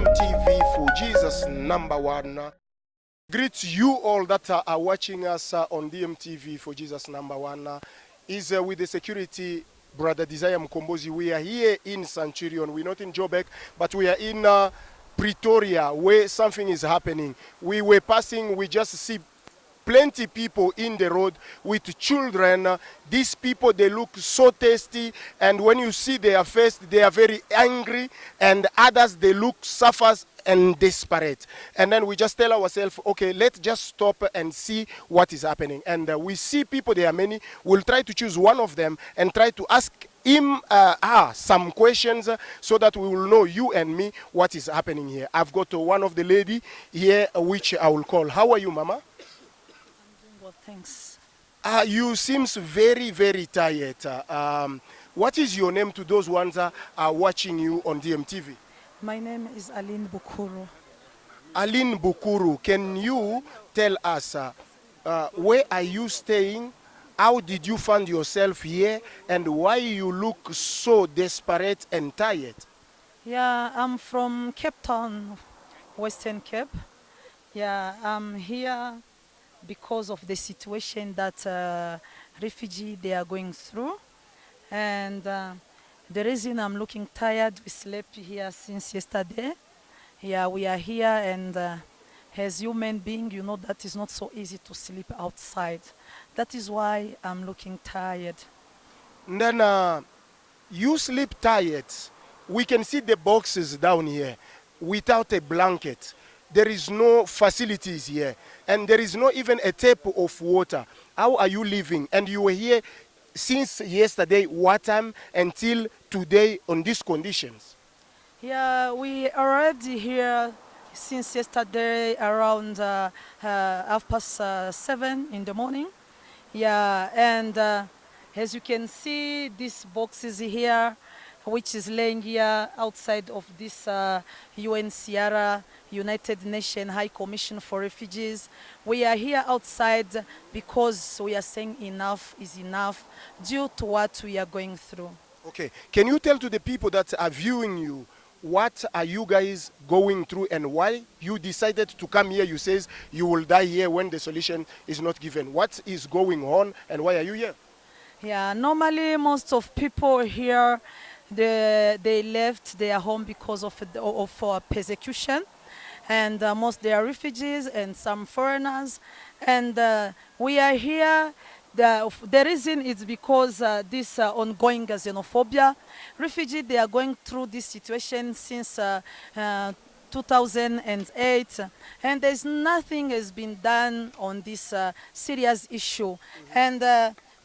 DMTV for Jesus #1. Greet you all that are watching us on DMTV for Jesus #1. Is with the security brother Desire Mkombozi. We are here in Centurion. We're not in Joburg, but we are in Pretoria, where something is happening. We were passing, we just see plenty people in the road with children. These people, they look so tasty, and when you see their face, they are very angry, and others, they look suffers and desperate. And then we just tell ourselves, okay, let's just stop and see what is happening. And we see people, there are many. We'll try to choose one of them and try to ask him some questions so that we will know, you and me, what is happening here. I've got one of the lady here, which I will call. How are you, Mama? Well, thanks. You seems very, very tired. What is your name to those ones are watching you on DMTV? My name is Aline Bukuru. Aline Bukuru, can you tell us where are you staying? How did you find yourself here? And why you look so desperate and tired? Yeah, I'm from Cape Town, Western Cape. Yeah, I'm here because of the situation that refugees they are going through. And the reason I'm looking tired, we slept here since yesterday. Yeah, we are here, and as human being, you know that is not so easy to sleep outside. That is why I'm looking tired. And then you sleep tired. We can see the boxes down here without a blanket. There is no facilities here, and there is not even a tap of water. How are you living? And you were here since yesterday, what time, until today on these conditions? Yeah, we arrived here since yesterday around 7:30 in the morning. Yeah, and as you can see, these boxes here, which is laying here outside of this UNHCR, United Nations High Commission for Refugees. We are here outside because we are saying enough is enough due to what we are going through. Okay, can you tell to the people that are viewing you, what are you guys going through and why you decided to come here? You says you will die here when the solution is not given. What is going on and why are you here? Yeah, normally most of people here, they left their home because of persecution, and most they are refugees and some foreigners, and we are here. The reason is because this ongoing xenophobia. Refugees, they are going through this situation since 2008, and there's nothing has been done on this serious issue. And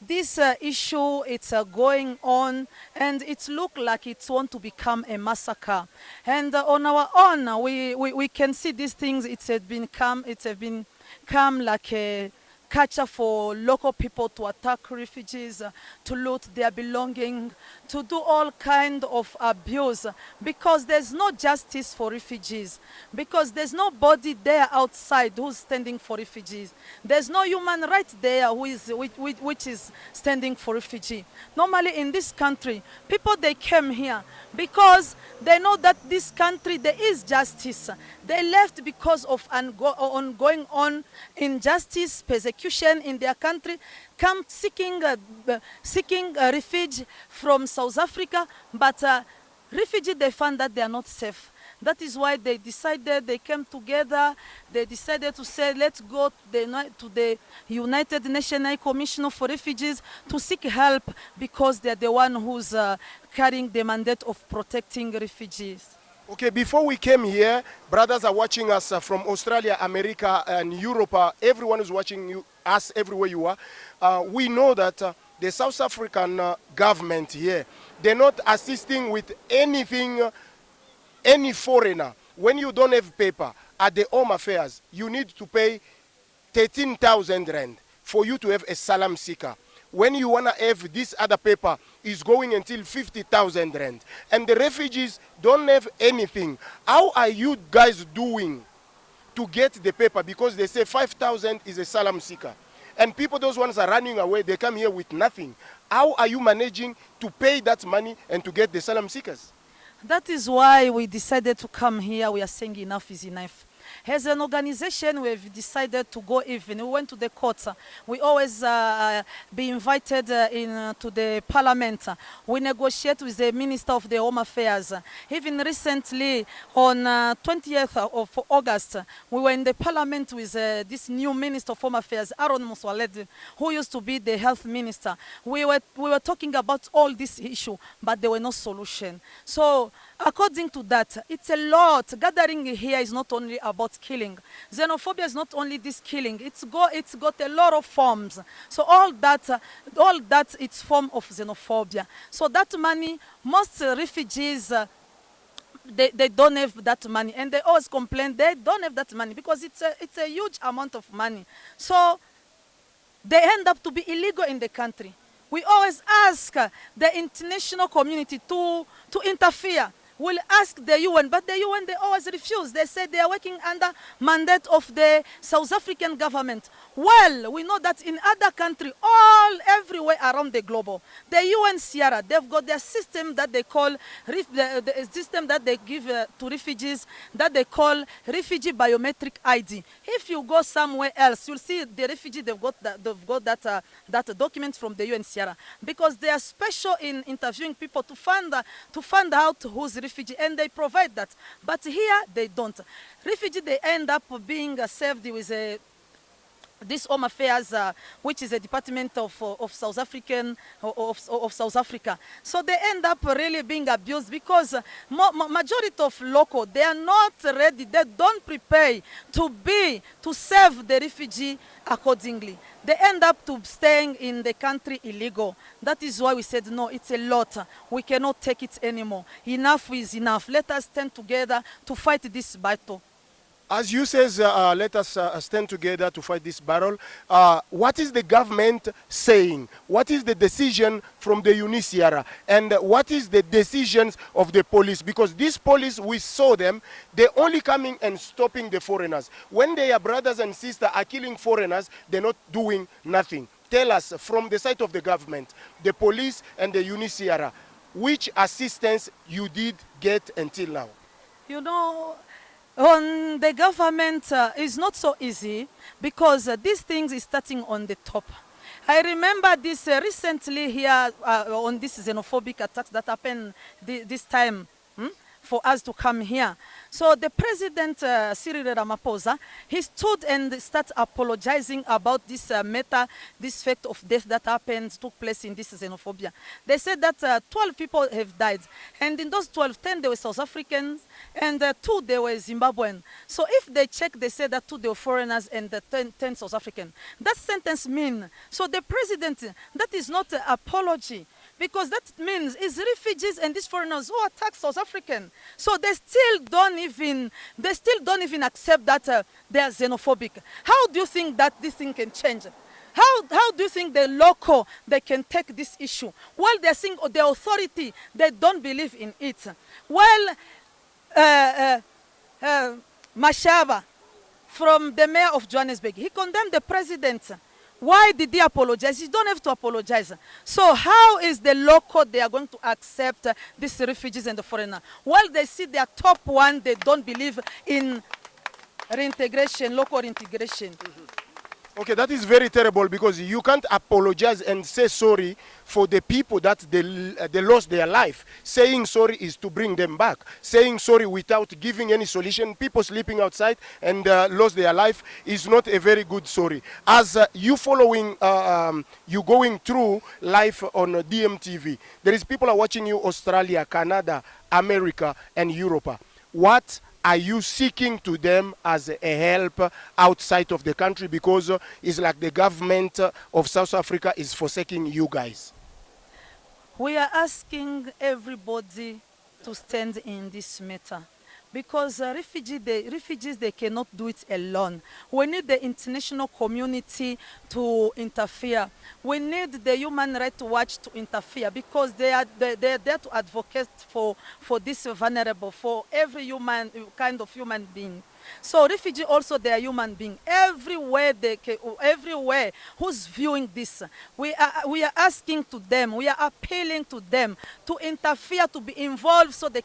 this issue, it's going on, and it looks like it's want to become a massacre. And on our own, we can see these things. It has been come like a culture for local people to attack refugees, to loot their belongings, to do all kind of abuse, because there's no justice for refugees, because there's nobody there outside who's standing for refugees. There's no human right there which is standing for refugee. Normally in this country, people, they came here because they know that this country, there is justice. They left because of ongoing injustice, persecution in their country, come seeking refuge from South Africa, but refugees, they found that they are not safe. That is why they decided, they came together, they decided to say, let's go to the United Nations High Commission for Refugees to seek help, because they're the one who's carrying the mandate of protecting refugees. Okay, before we came here, brothers are watching us from Australia, America, and Europe. Everyone is watching us everywhere you are. We know that the South African government here, they're not assisting with anything, any foreigner. When you don't have paper at the Home Affairs, you need to pay 13,000 rand for you to have a asylum seeker. When you want to have this other paper, is going until 50,000 rand. And the refugees don't have anything. How are you guys doing to get the paper? Because they say 5,000 is a asylum seeker. And people, those ones are running away, they come here with nothing. How are you managing to pay that money and to get the asylum seekers? That is why we decided to come here. We are saying enough is enough. As an organization, we've decided to go even. We went to the courts. We always be invited to the parliament. We negotiate with the Minister of the Home Affairs. Even recently, on 20th of August, we were in the parliament with this new Minister of Home Affairs, Aaron Muswaled, who used to be the health minister. We were talking about all this issue, but there were no solution. So according to that, it's a lot. Gathering here is not only about killing. Xenophobia is not only this killing. It's got a lot of forms. So all that, it's form of xenophobia. So that money, most refugees, they don't have that money, and they always complain they don't have that money because it's a huge amount of money. So they end up to be illegal in the country. We always ask the international community to interfere. We'll ask the UN, but the UN, they always refuse. They say they are working under mandate of the South African government. Well, we know that in other countries, everywhere around the globe, the UNHCR, they've got their system that they call, the system that they give to refugees, that they call refugee biometric ID. If you go somewhere else, you'll see the refugee, they've got that document from the UNHCR, because they are special in interviewing people to find out who's refugee, and they provide that. But here, they don't. Refugee, they end up being served with this Home Affairs, which is a department of South African of South Africa. So they end up really being abused because majority of local, they are not ready. They don't prepare to serve the refugee accordingly. They end up to staying in the country illegal. That is why we said, no, it's a lot. We cannot take it anymore. Enough is enough. Let us stand together to fight this battle. As you says, let us stand together to fight this battle. What is the government saying? What is the decision from the UNHCR? And what is the decisions of the police? Because these police, we saw them, they're only coming and stopping the foreigners. When their brothers and sisters are killing foreigners, they're not doing nothing. Tell us, from the side of the government, the police and the UNHCR, which assistance you did get until now? You know, on the government, is not so easy because these things is starting on the top. I remember this recently here on this xenophobic attacks that happened this time for us to come here. So the president, Cyril Ramaphosa, he stood and started apologizing about this this fact of death that took place in this xenophobia. They said that 12 people have died. And in those 12, 10 they were South Africans, and 2 they were Zimbabwean. So if they check, they say that 2 they were foreigners and 10 South African. That sentence means, so the president, that is not an apology. Because that means it's refugees and these foreigners who attack South African. So they still don't even accept that they are xenophobic. How do you think that this thing can change? How do you think the local, they can take this issue? Well, they're saying the authority, they don't believe in it. Well, Mashaba, from the mayor of Johannesburg, he condemned the president. Why did he apologize? You don't have to apologize. So how is the local, they are going to accept these refugees and the foreigner? Well, they see their top one, they don't believe in reintegration, local reintegration. Okay, that is very terrible because you can't apologize and say sorry for the people that they lost their life. Saying sorry is to bring them back. Saying sorry without giving any solution, people sleeping outside and lost their life is not a very good story. As you following, you going through life on DMTV, there is people are watching you Australia, Canada, America, and Europe. What are you seeking to them as a help outside of the country, because it's like the government of South Africa is forsaking you guys? We are asking everybody to stand in this matter, because refugees, they cannot do it alone. We need the international community to interfere. We need the Human Rights Watch to interfere, because they are there to advocate for this vulnerable, for every kind of human being. So refugee also, they are human being. Everywhere who's viewing this, we are asking to them, we are appealing to them to interfere, to be involved, so they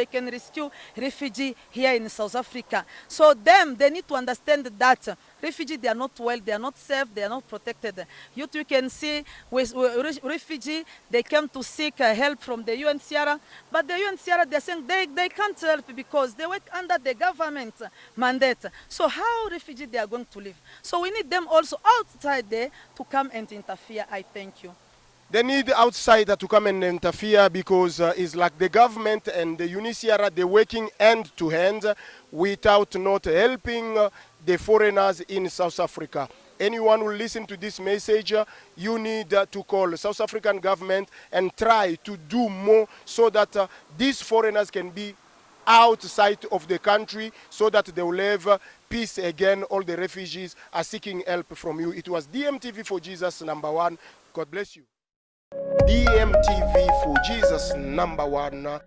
can rescue refugee here in South Africa. So they need to understand that refugee, they are not well, they are not safe, they are not protected. You too can see with refugee, they came to seek help from the UNHCR, but the UNHCR, they're saying they can't help because they work under the government mandate. So how refugee they are going to live? So we need them also outside there to come and interfere. I thank you. They need outsider to come and interfere because it's like the government and the UNHCR, they're working hand to hand without not helping the foreigners in South Africa. Anyone who listen to this message, you need to call the South African government and try to do more so that these foreigners can be outside of the country so that they will have peace again. All the refugees are seeking help from you. It was DMTV for Jesus #1. God bless you. DMTV for Jesus #1.